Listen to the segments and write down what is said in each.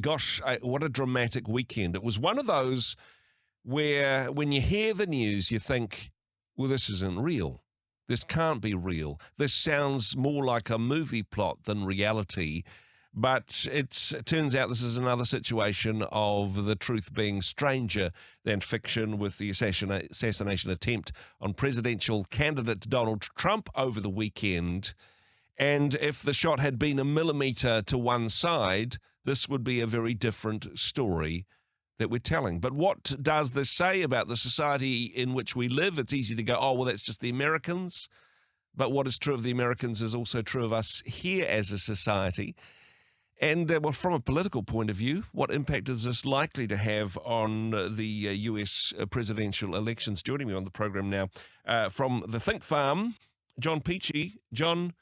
Gosh, what a dramatic weekend. It was one of those where when you hear the news, you think, well, this isn't real. This can't be real. This sounds more like a movie plot than reality. But it turns out this is another situation of the truth being stranger than fiction, with the assassination attempt on presidential candidate Donald Trump over the weekend. And if the shot had been a millimetre to one side, this would be a very different story that we're telling. But what does this say about the society in which we live? It's easy to go, oh, well, that's just the Americans. But what is true of the Americans is also true of us here as a society. And well, from a political point of view, what impact is this likely to have on the US presidential elections? Joining me on the program now from the Think Farm, John Peachey. John,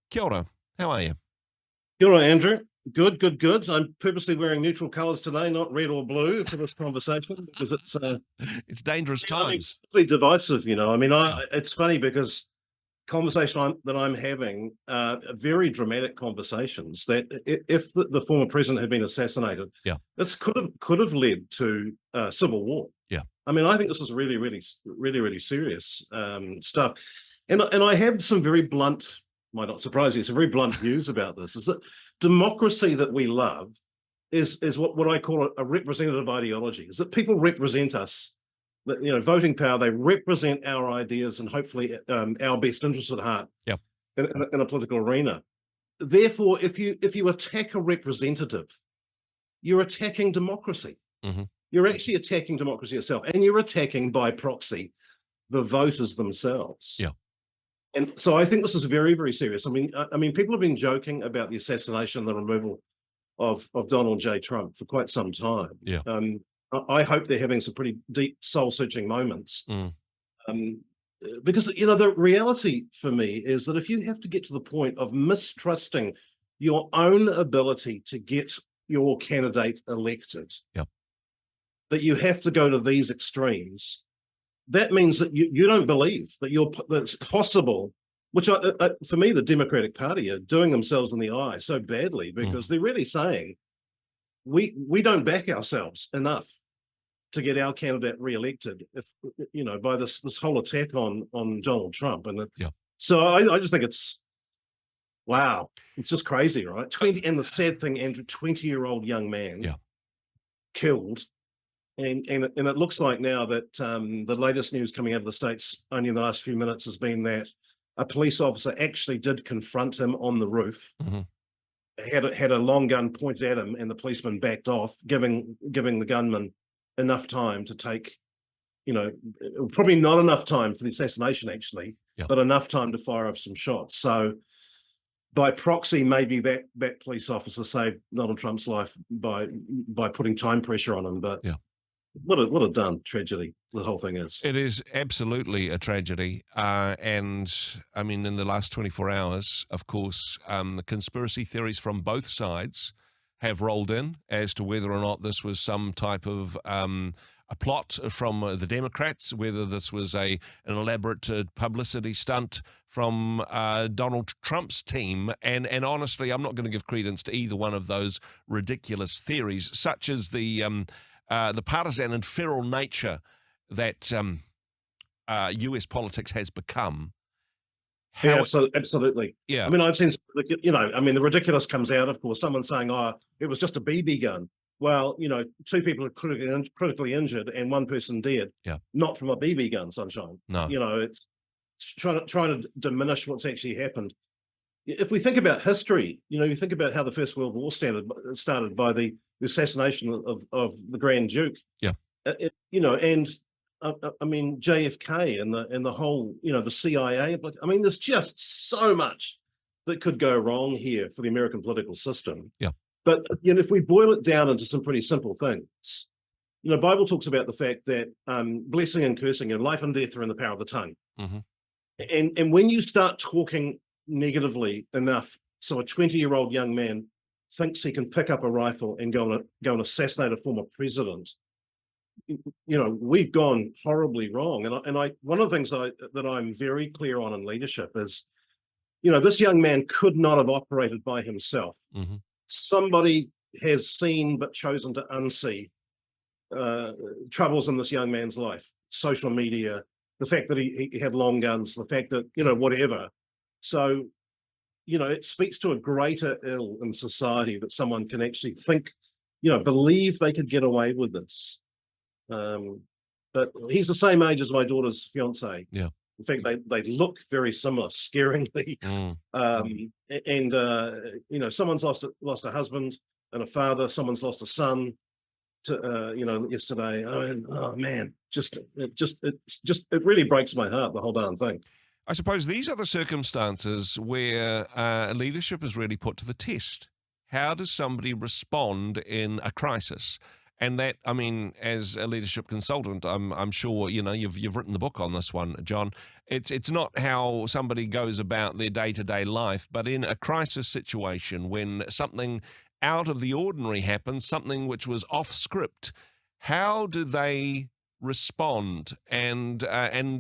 kia ora. How are you? Kia ora, Andrew. Good. I'm purposely wearing neutral colours today, not red or blue, for this conversation, because it's dangerous times. Really divisive, it's funny because conversation that I'm having, very dramatic conversations, that if the former president had been assassinated, this could have led to civil war. Yeah, I mean, I think this is really serious stuff, and I have some very blunt, might not surprise you, some very blunt views about this. Is that democracy that we love is what I call a representative ideology. Is that people represent us. Voting power, they represent our ideas and hopefully our best interests at heart in a political arena. Therefore, if you attack a representative, you're attacking democracy. Mm-hmm. You're actually attacking democracy itself, and you're attacking by proxy the voters themselves. Yeah. And so I think this is very, very serious. I mean, people have been joking about the assassination and the removal of Donald J. Trump for quite some time. Yeah. I hope they're having some pretty deep soul-searching moments. Because, the reality for me is that if you have to get to the point of mistrusting your own ability to get your candidate elected, that you have to go to these extremes, that means that you don't believe that it's possible, which for me, the Democratic Party are doing themselves in the eye so badly, because they're really saying, we don't back ourselves enough to get our candidate re-elected, by this whole attack on Donald Trump. And so I just think it's, wow, it's just crazy, right? And the sad thing, Andrew, 20-year-old young man killed. And it looks like now that the latest news coming out of the States only in the last few minutes has been that a police officer actually did confront him on the roof, had a long gun pointed at him, and the policeman backed off, giving the gunman enough time to take, probably not enough time for the assassination actually, but enough time to fire off some shots. So by proxy, maybe that police officer saved Donald Trump's life by putting time pressure on him. But what a dumb tragedy the whole thing is. It is absolutely a tragedy. And I mean, in the last 24 hours, of course, the conspiracy theories from both sides have rolled in as to whether or not this was some type of a plot from the Democrats, whether this was an elaborate publicity stunt from Donald Trump's team. And honestly, I'm not going to give credence to either one of those ridiculous theories, such as the partisan and feral nature that US politics has become. Absolutely. Yeah. I mean, I've seen, the ridiculous comes out, of course, someone saying, oh, it was just a BB gun. Well, 2 people are critically injured and 1 person dead. Yeah. Not from a BB gun, sunshine. No. It's trying to diminish what's actually happened. If we think about history, you think about how the First World War started by the assassination of the Grand Duke. Yeah. And JFK and the whole, the CIA. I mean, there's just so much that could go wrong here for the American political system. Yeah. But, if we boil it down into some pretty simple things, Bible talks about the fact that blessing and cursing and life and death are in the power of the tongue. And when you start talking negatively enough, so a 20-year-old young man thinks he can pick up a rifle and go and assassinate a former president, we've gone horribly wrong. And one of the things that I'm very clear on in leadership is, this young man could not have operated by himself. Somebody has seen but chosen to unsee troubles in this young man's life, social media, the fact that he had long guns, the fact that, whatever. So, it speaks to a greater ill in society that someone can actually think, believe they could get away with this. But he's the same age as my daughter's fiance. Yeah. In fact, they look very similar, scaringly. Someone's lost a husband and a father. Someone's lost a son. Yesterday. Oh man, it really breaks my heart, the whole darn thing. I suppose these are the circumstances where leadership is really put to the test. How does somebody respond in a crisis? And that, I mean, as a leadership consultant, I'm sure you've written the book on this one, John. It's not how somebody goes about their day-to-day life, but in a crisis situation when something out of the ordinary happens, something which was off script. How do they respond? And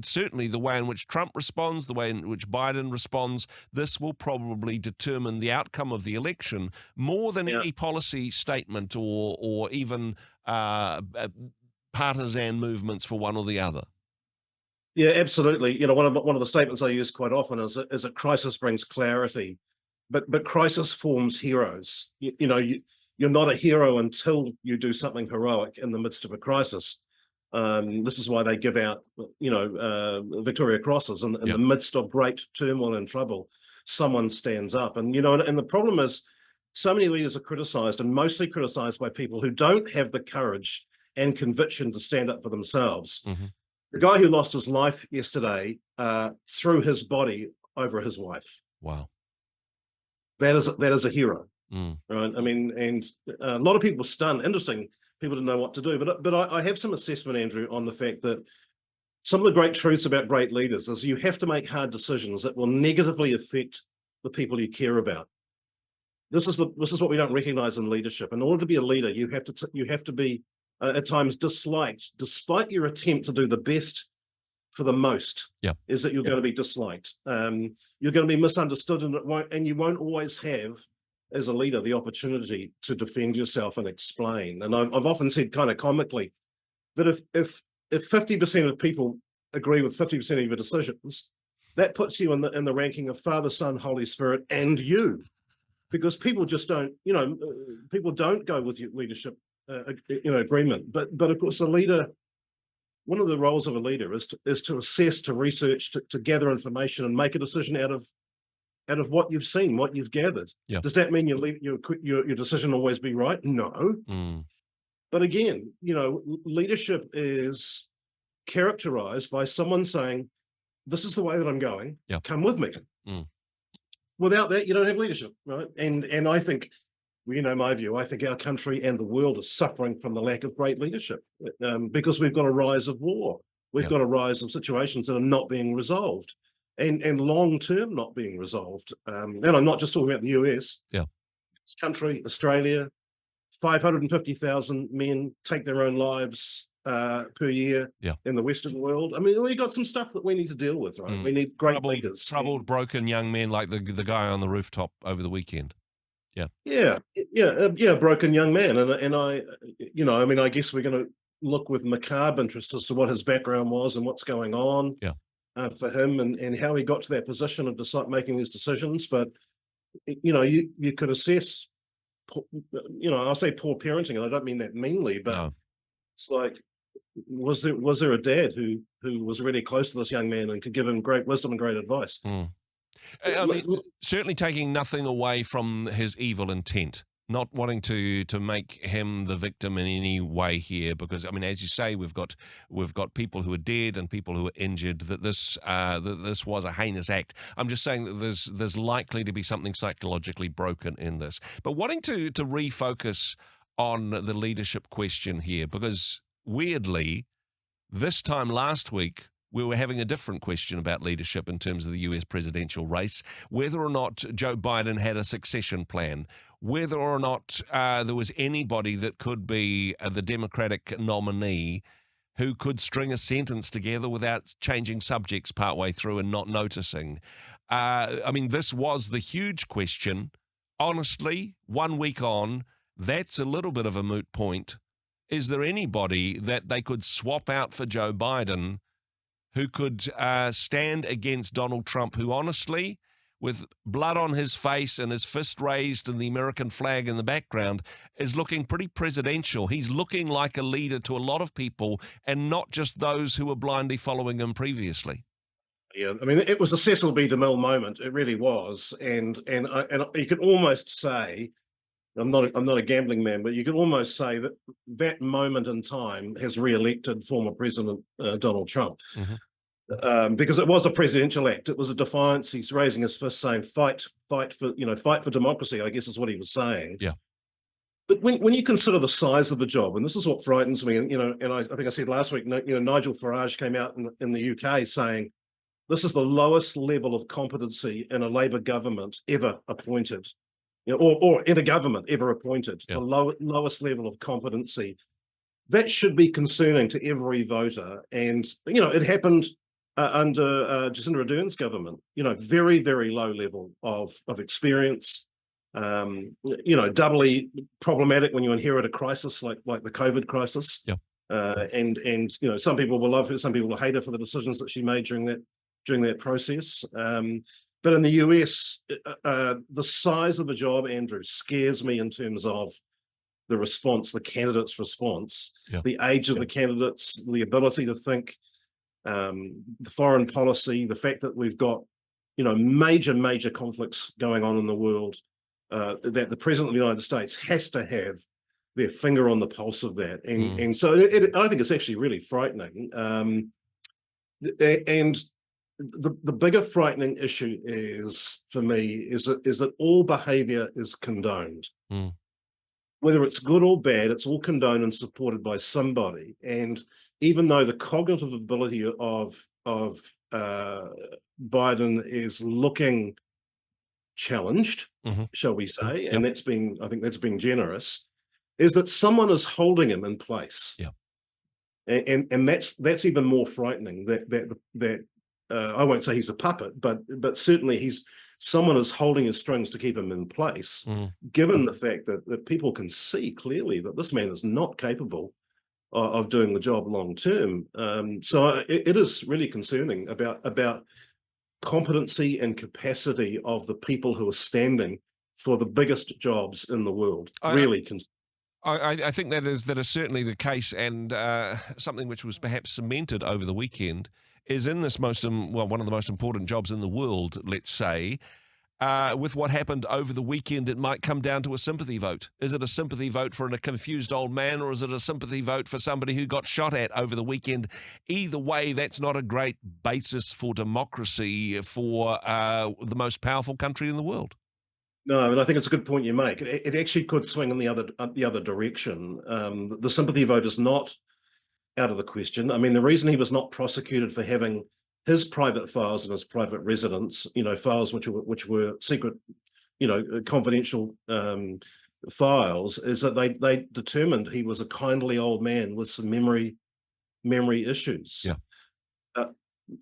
certainly the way in which Trump responds, the way in which Biden responds, this will probably determine the outcome of the election more than any policy statement or even partisan movements for one or the other. Yeah, absolutely. One of the statements I use quite often is a crisis brings clarity, but crisis forms heroes. You're not a hero until you do something heroic in the midst of a crisis. This is why they give out, Victoria Crosses in the midst of great turmoil and trouble. Someone stands up, and and the problem is, so many leaders are criticised, and mostly criticised by people who don't have the courage and conviction to stand up for themselves. Mm-hmm. The guy who lost his life yesterday threw his body over his wife. Wow, that is a hero, right? I mean, and a lot of people were stunned. Interesting. People didn't know what to do. But I have some assessment, Andrew, on the fact that some of the great truths about great leaders is you have to make hard decisions that will negatively affect the people you care about. This is what we don't recognize in leadership. In order to be a leader, you have to be at times disliked, despite your attempt to do the best for the most. Is that you're going to be disliked. You're going to be misunderstood, and you won't always have, as a leader, the opportunity to defend yourself and explain. And I've often said, kind of comically, that if 50% of people agree with 50% of your decisions, that puts you in the ranking of Father, Son, Holy Spirit, and you, because people just don't, people don't go with your leadership, agreement. But of course, a leader. One of the roles of a leader is to assess, to research, to gather information and make a decision out of what you've seen, what you've gathered. Does that mean your decision always be right? No. But again, leadership is characterized by someone saying, "This is the way that I'm going. Come with me." Without that, you don't have leadership, right? And I think, my view. I think our country and the world is suffering from the lack of great leadership, because we've got a rise of war. We've got a rise of situations that are not being resolved. And long-term not being resolved. And I'm not just talking about the US. This country, Australia, 550,000 men take their own lives per year in the Western world. I mean, we got some stuff that we need to deal with, right? We need great leaders. Troubled, broken young men like the guy on the rooftop over the weekend. Broken young man. And I guess we're going to look with macabre interest as to what his background was and what's going on. For him and how he got to that position of making these decisions. But, you could assess, I'll say poor parenting, and I don't mean that meanly, but it's like, was there a dad who was really close to this young man and could give him great wisdom and great advice? I mean, certainly taking nothing away from his evil intent. Not wanting to make him the victim in any way here, because I mean, as you say, we've got people who are dead and people who are injured. That this was a heinous act. I'm just saying that there's likely to be something psychologically broken in this. But wanting to refocus on the leadership question here, because weirdly, this time last week, we were having a different question about leadership in terms of the US presidential race, whether or not Joe Biden had a succession plan, whether or not there was anybody that could be the Democratic nominee who could string a sentence together without changing subjects partway through and not noticing. I mean, this was the huge question. Honestly, 1 week on, that's a little bit of a moot point. Is there anybody that they could swap out for Joe Biden who could stand against Donald Trump, who honestly, with blood on his face and his fist raised and the American flag in the background, is looking pretty presidential? He's looking like a leader to a lot of people and not just those who were blindly following him previously. Yeah, I mean, it was a Cecil B. DeMille moment. It really was, and you could almost say, I'm not a gambling man, but you could almost say that that moment in time has re-elected former President Donald Trump, because it was a presidential act. It was a defiance. He's raising his fist, saying, "Fight for democracy." I guess is what he was saying. Yeah. But when you consider the size of the job, and this is what frightens me, and I think I said last week, Nigel Farage came out in the UK saying, this is the lowest level of competency in a Labour government ever appointed, or in a government ever appointed. Yeah. The lowest level of competency. That should be concerning to every voter. And, it happened under Jacinda Ardern's government, very, very low level of experience, doubly problematic when you inherit a crisis like the COVID crisis. Yeah. And some people will love her, some people will hate her for the decisions that she made during that process. But in the US, the size of the job, Andrew, scares me in terms of the response, the candidate's response, the age of the candidates, the ability to think, the foreign policy, the fact that we've got, major conflicts going on in the world, that the President of the United States has to have their finger on the pulse of that. And so I think it's actually really frightening. And the bigger frightening issue is, for me, is that all behavior is condoned. Whether it's good or bad, it's all condoned and supported by somebody. And even though the cognitive ability of Biden is looking challenged, shall we say, and I think that's being generous, is that someone is holding him in place. Yeah. And that's even more frightening, that I won't say he's a puppet, but certainly someone is holding his strings to keep him in place, given the fact that people can see clearly that this man is not capable of doing the job long term. So it is really concerning about competency and capacity of the people who are standing for the biggest jobs in the world. I think that is certainly the case, and something which was perhaps cemented over the weekend is in this one of the most important jobs in the world, let's say. With what happened over the weekend, it might come down to a sympathy vote. Is it a sympathy vote for a confused old man, or is it a sympathy vote for somebody who got shot at over the weekend? Either way, that's not a great basis for democracy for the most powerful country in the world. No, and I think it's a good point you make. It actually could swing in the other direction. The sympathy vote is not out of the question. I mean, the reason he was not prosecuted for having his private files in his private residence, files which were secret, confidential files, is that they determined he was a kindly old man with some memory issues. Yeah.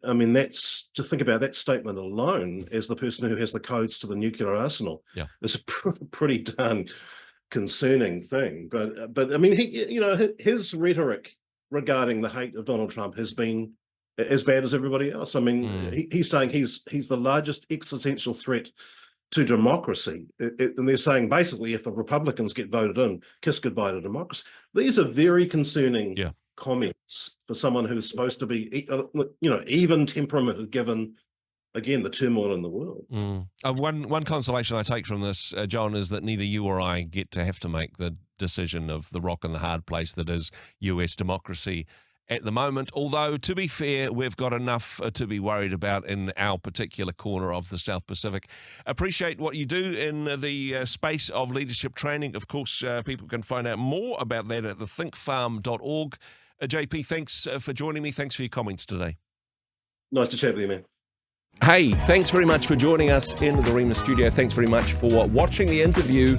I mean, that's, to think about that statement alone as the person who has the codes to the nuclear arsenal, is a pretty darn concerning thing. But I mean, his rhetoric regarding the hate of Donald Trump has been as bad as everybody else. I mean, he's saying he's the largest existential threat to democracy. And they're saying, basically, if the Republicans get voted in, kiss goodbye to democracy. These are very concerning comments for someone who's supposed to be, even temperamented, given, again, the turmoil in the world. One consolation I take from this, John, is that neither you or I get to have to make the decision of the rock and the hard place that is US democracy at the moment. Although, to be fair, we've got enough to be worried about in our particular corner of the South Pacific. Appreciate what you do in the space of leadership training. Of course, people can find out more about that at thethinkfarm.org. JP, thanks for joining me. Thanks for your comments today. Nice to chat with you, man. Hey, thanks very much for joining us in the Rhema studio. Thanks very much for watching the interview.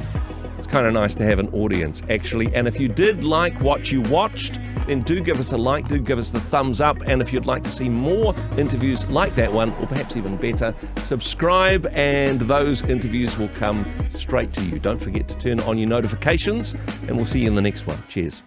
It's kind of nice to have an audience, actually. And if you did like what you watched, then do give us a like, do give us the thumbs up. And if you'd like to see more interviews like that one, or perhaps even better, subscribe and those interviews will come straight to you. Don't forget to turn on your notifications, and we'll see you in the next one. Cheers.